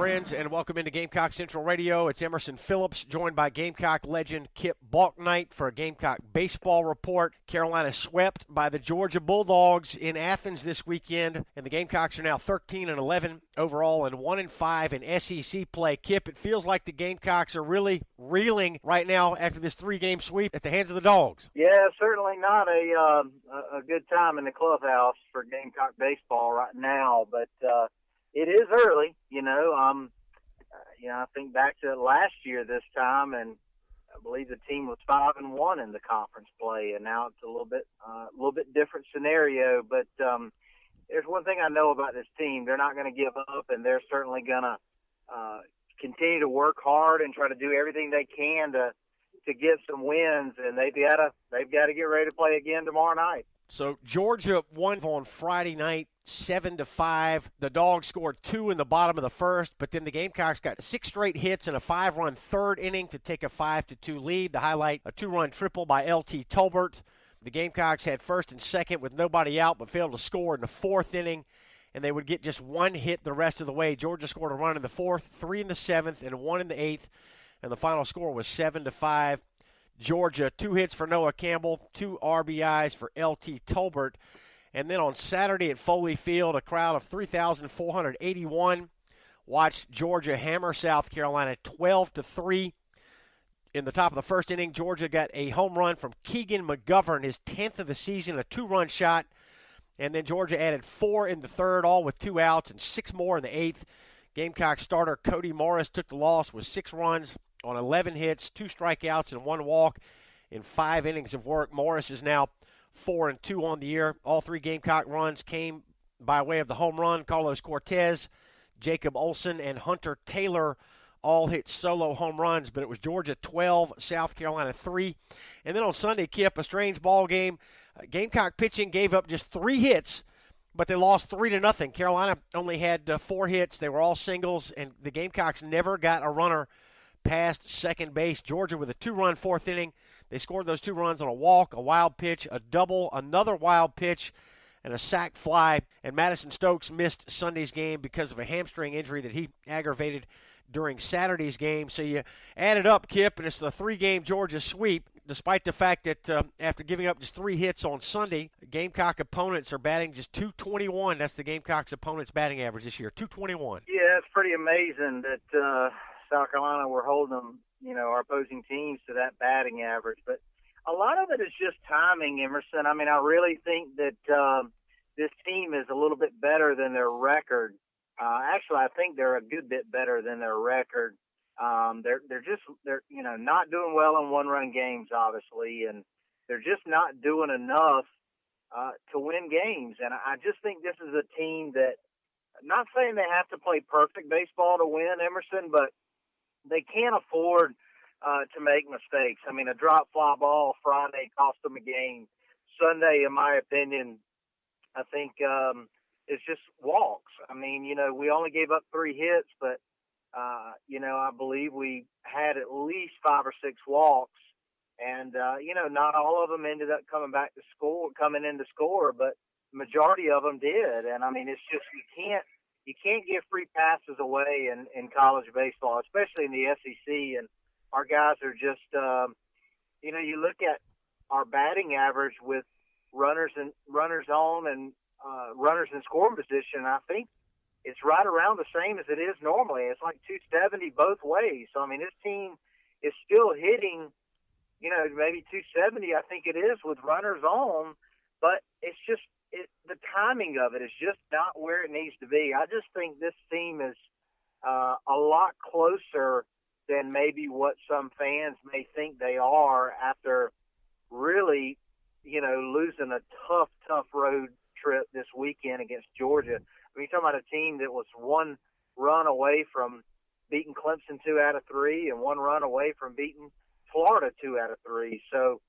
friends, and welcome into Gamecock Central Radio. It's Emerson Phillips, joined by Gamecock legend Kip Bouknight for a Gamecock baseball report. Carolina swept by the Georgia Bulldogs in Athens this weekend, and the Gamecocks are now 13-11 overall and 1-5 in SEC play. Kip, it feels like the Gamecocks are really reeling right now after this three-game sweep at the hands of the Dogs. Yeah, certainly not a good time in the clubhouse for Gamecock baseball right now, but it is early, I think back to last year this time, and I believe the team was 5-1 in the conference play, and now it's a little bit different scenario. But there's one thing I know about this team: they're not going to give up, and they're certainly going to continue to work hard and try to do everything they can to get some wins. And they've got to get ready to play again tomorrow night. So Georgia won on Friday night, 7-5. The Dogs scored 2 in the bottom of the first, but then the Gamecocks got 6 straight hits and a 5-run third inning to take a 5-2 lead. The highlight, a 2-run triple by L.T. Tolbert. The Gamecocks had first and second with nobody out, but failed to score in the fourth inning, and they would get just 1 hit the rest of the way. Georgia scored a run in the fourth, 3 in the seventh, and 1 in the eighth, and the final score was 7-5. Georgia, 2 hits for Noah Campbell, 2 RBIs for L.T. Tolbert. And then on Saturday at Foley Field, a crowd of 3,481 watched Georgia hammer South Carolina 12-3. In the top of the first inning, Georgia got a home run from Keegan McGovern, his 10th of the season, a 2-run shot. And then Georgia added 4 in the third, all with 2 outs, and 6 more in the eighth. Gamecock starter Cody Morris took the loss with 6 runs on 11 hits, 2 strikeouts, and 1 walk in 5 innings of work. Morris is now 4-2 on the year. All 3 Gamecock runs came by way of the home run. Carlos Cortez, Jacob Olson, and Hunter Taylor all hit solo home runs, but it was Georgia 12, South Carolina 3. And then on Sunday, Kip, a strange ball game. Gamecock pitching gave up just 3 hits, but they lost 3-0. Carolina only had 4 hits. They were all singles, and the Gamecocks never got a runner past second base. Georgia with a 2-run fourth inning. They scored those 2 runs on a walk, a wild pitch, a double, another wild pitch, and a sac fly. And Madison Stokes missed Sunday's game because of a hamstring injury that he aggravated during Saturday's game. So you add it up, Kip, and it's the 3-game Georgia sweep, despite the fact that after giving up just 3 hits on Sunday, Gamecock opponents are batting just .221. That's the Gamecocks' opponents' batting average this year, .221. Yeah, it's pretty amazing that South Carolina, we're holding them, our opposing teams to that batting average. But a lot of it is just timing, Emerson. I mean, I really think that this team is a little bit better than their record. Actually, I think they're a good bit better than their record. They're not doing well in 1-run games, obviously, and they're just not doing enough to win games. And I just think this is a team that, not saying they have to play perfect baseball to win, Emerson, but they can't afford to make mistakes. I mean, a drop fly ball Friday cost them a game. Sunday, in my opinion, I think it's just walks. I mean, we only gave up 3 hits, but, I believe we had at least 5 or 6 walks. And, not all of them ended up coming in to score, but the majority of them did. And, I mean, it's just you can't give free passes away in college baseball, especially in the SEC. And our guys are just, you look at our batting average with runners on and runners in scoring position. I think it's right around the same as it is normally. It's like 270 both ways. So, I mean, this team is still hitting, maybe 270, I think it is, with runners on, but it's just, the timing of it is just not where it needs to be. I just think this team is a lot closer than maybe what some fans may think they are after really, losing a tough road trip this weekend against Georgia. I mean, you're talking about a team that was 1 run away from beating Clemson 2 out of 3 and 1 run away from beating Florida 2 out of 3. So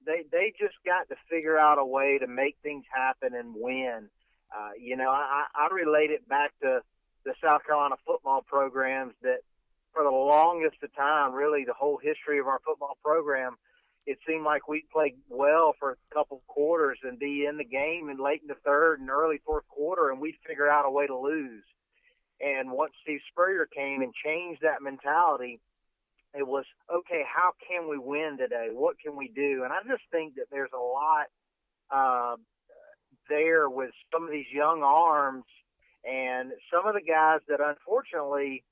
they just got to figure out a way to make things happen and win. I relate it back to the South Carolina football programs that for the longest of time, really the whole history of our football program, it seemed like we played well for a couple quarters and be in the game and late in the third and early fourth quarter, and we'd figure out a way to lose. And once Steve Spurrier came and changed that mentality, it was, okay, how can we win today? What can we do? And I just think that there's a lot there with some of these young arms and some of the guys that unfortunately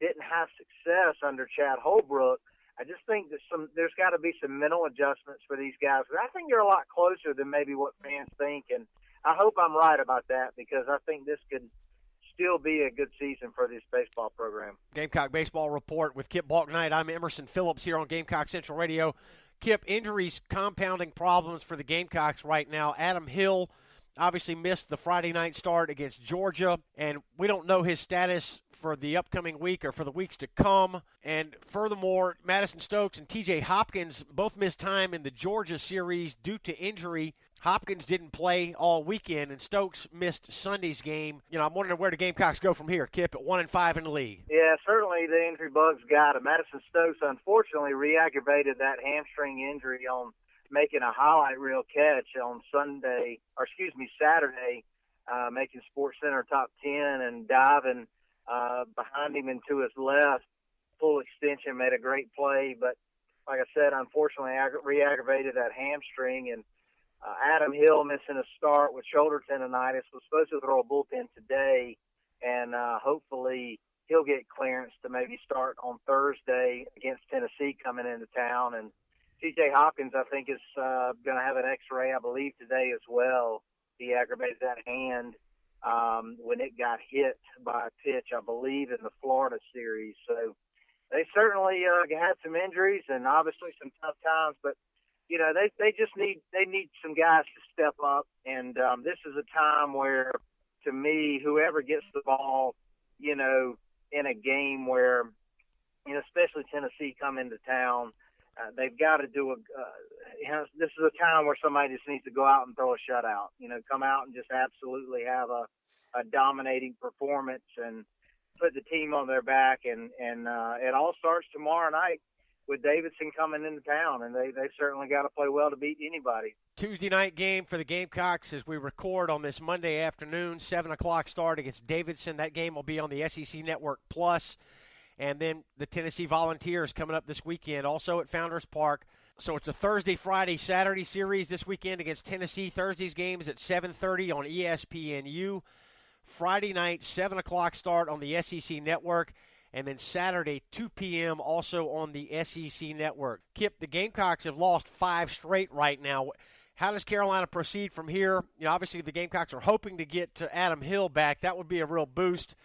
didn't have success under Chad Holbrook. I just think that there's got to be some mental adjustments for these guys. But I think they're a lot closer than maybe what fans think, and I hope I'm right about that because I think this could still be a good season for this baseball program. Gamecock Baseball Report with Kip Bouknight. I'm Emerson Phillips here on Gamecock Central Radio. Kip, injuries compounding problems for the Gamecocks right now. Adam Hill obviously missed the Friday night start against Georgia, and we don't know his status for the upcoming week or for the weeks to come. And furthermore, Madison Stokes and TJ Hopkins both missed time in the Georgia series due to injury. Hopkins didn't play all weekend, and Stokes missed Sunday's game. I'm wondering where the Gamecocks go from here, Kip, at 1-5 in the league. Yeah, certainly the injury bugs got him. Madison Stokes, unfortunately, re-aggravated that hamstring injury on making a highlight reel catch on Saturday, making SportsCenter top 10 and diving behind him and to his left, full extension, made a great play. But like I said, unfortunately, re-aggravated that hamstring. And Adam Hill missing a start with shoulder tendonitis, was supposed to throw a bullpen today, and hopefully he'll get clearance to maybe start on Thursday against Tennessee coming into town. And TJ Hopkins, I think, is going to have an X-ray, I believe, today as well. He aggravated that hand when it got hit by a pitch, I believe, in the Florida series. So they certainly had some injuries and obviously some tough times, but they just need some guys to step up. And this is a time where, to me, whoever gets the ball, in a game where, especially Tennessee come into town, they've got to do this is a time where somebody just needs to go out and throw a shutout. Come out and just absolutely have a dominating performance and put the team on their back. And it all starts tomorrow night with Davidson coming into town, and they've certainly got to play well to beat anybody. Tuesday night game for the Gamecocks as we record on this Monday afternoon, 7 o'clock start against Davidson. That game will be on the SEC Network Plus. And then the Tennessee Volunteers coming up this weekend, also at Founders Park. So it's a Thursday, Friday, Saturday series this weekend against Tennessee. Thursday's game is at 7:30 on ESPNU. Friday night, 7 o'clock start on the SEC Network. And then Saturday, 2 p.m. also on the SEC Network. Kip, the Gamecocks have lost 5 straight right now. How does Carolina proceed from here? Obviously the Gamecocks are hoping to get to Adam Hill back. That would be a real boost.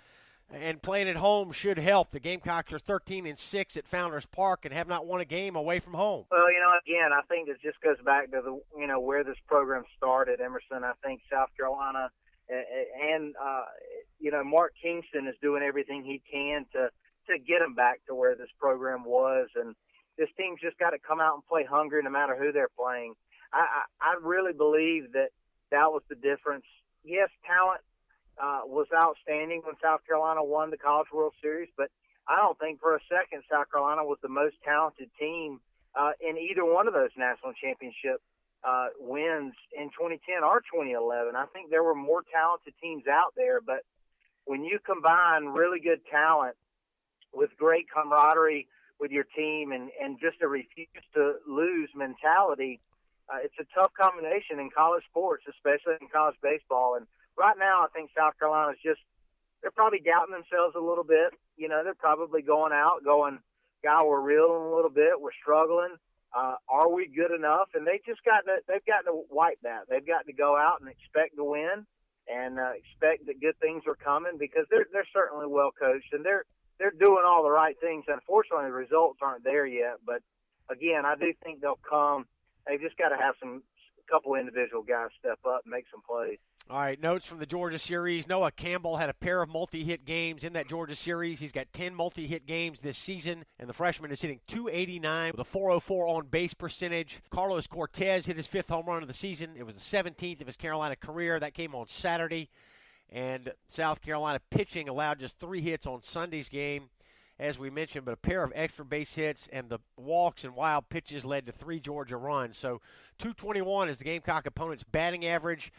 And playing at home should help. The Gamecocks are 13-6 at Founders Park and have not won a game away from home. Well, again, I think it just goes back to where this program started, Emerson. I think South Carolina and Mark Kingston is doing everything he can to get them back to where this program was. And this team's just got to come out and play hungry no matter who they're playing. I really believe that was the difference. Yes, talent was outstanding when South Carolina won the College World Series, but I don't think for a second South Carolina was the most talented team in either one of those national championship wins in 2010 or 2011. I think there were more talented teams out there, but when you combine really good talent with great camaraderie with your team and just a refuse to lose mentality, it's a tough combination in college sports, especially in college baseball. And right now, I think South Carolina's they're probably doubting themselves a little bit. They're probably going, God, we're reeling a little bit. We're struggling. Are we good enough? And they've got to wipe that. They've got to go out and expect to win and expect that good things are coming because they're certainly well coached and they're doing all the right things. Unfortunately, the results aren't there yet. But again, I do think they'll come. They've just got to have a couple individual guys step up and make some plays. All right, notes from the Georgia series. Noah Campbell had a pair of multi-hit games in that Georgia series. He's got 10 multi-hit games this season, and the freshman is hitting .289 with a .404 on-base percentage. Carlos Cortez hit his 5th home run of the season. It was the 17th of his Carolina career. That came on Saturday, and South Carolina pitching allowed just 3 hits on Sunday's game, as we mentioned, but a pair of extra base hits and the walks and wild pitches led to 3 Georgia runs. So .221 is the Gamecock opponent's batting average.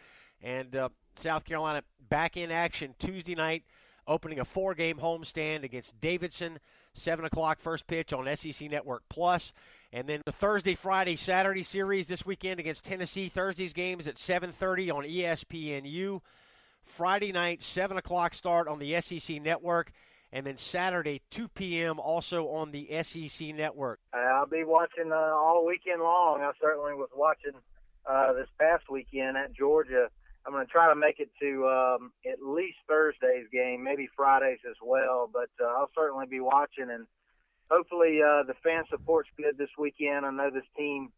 And South Carolina back in action Tuesday night opening a 4-game homestand against Davidson, 7 o'clock first pitch on SEC Network Plus. And then the Thursday, Friday, Saturday series this weekend against Tennessee. Thursday's games at 7:30 on ESPNU. Friday night, 7 o'clock start on the SEC Network. And then Saturday, 2 p.m. also on the SEC Network. I'll be watching all weekend long. I certainly was watching this past weekend at Georgia. I'm going to try to make it to at least Thursday's game, maybe Friday's as well. But I'll certainly be watching, and hopefully the fan support's good this weekend. I know this team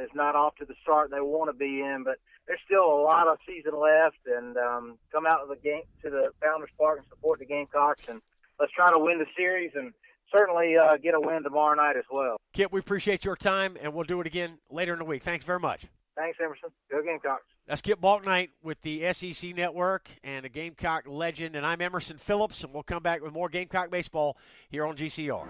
is not off to the start they want to be in, but there's still a lot of season left. And come out to the Founders Park and support the Gamecocks, and let's try to win the series and certainly get a win tomorrow night as well. Kip, we appreciate your time, and we'll do it again later in the week. Thanks very much. Thanks, Emerson. Go Gamecocks. That's Kip Bouknight with the SEC Network and a Gamecock legend. And I'm Emerson Phillips, and we'll come back with more Gamecock baseball here on GCR.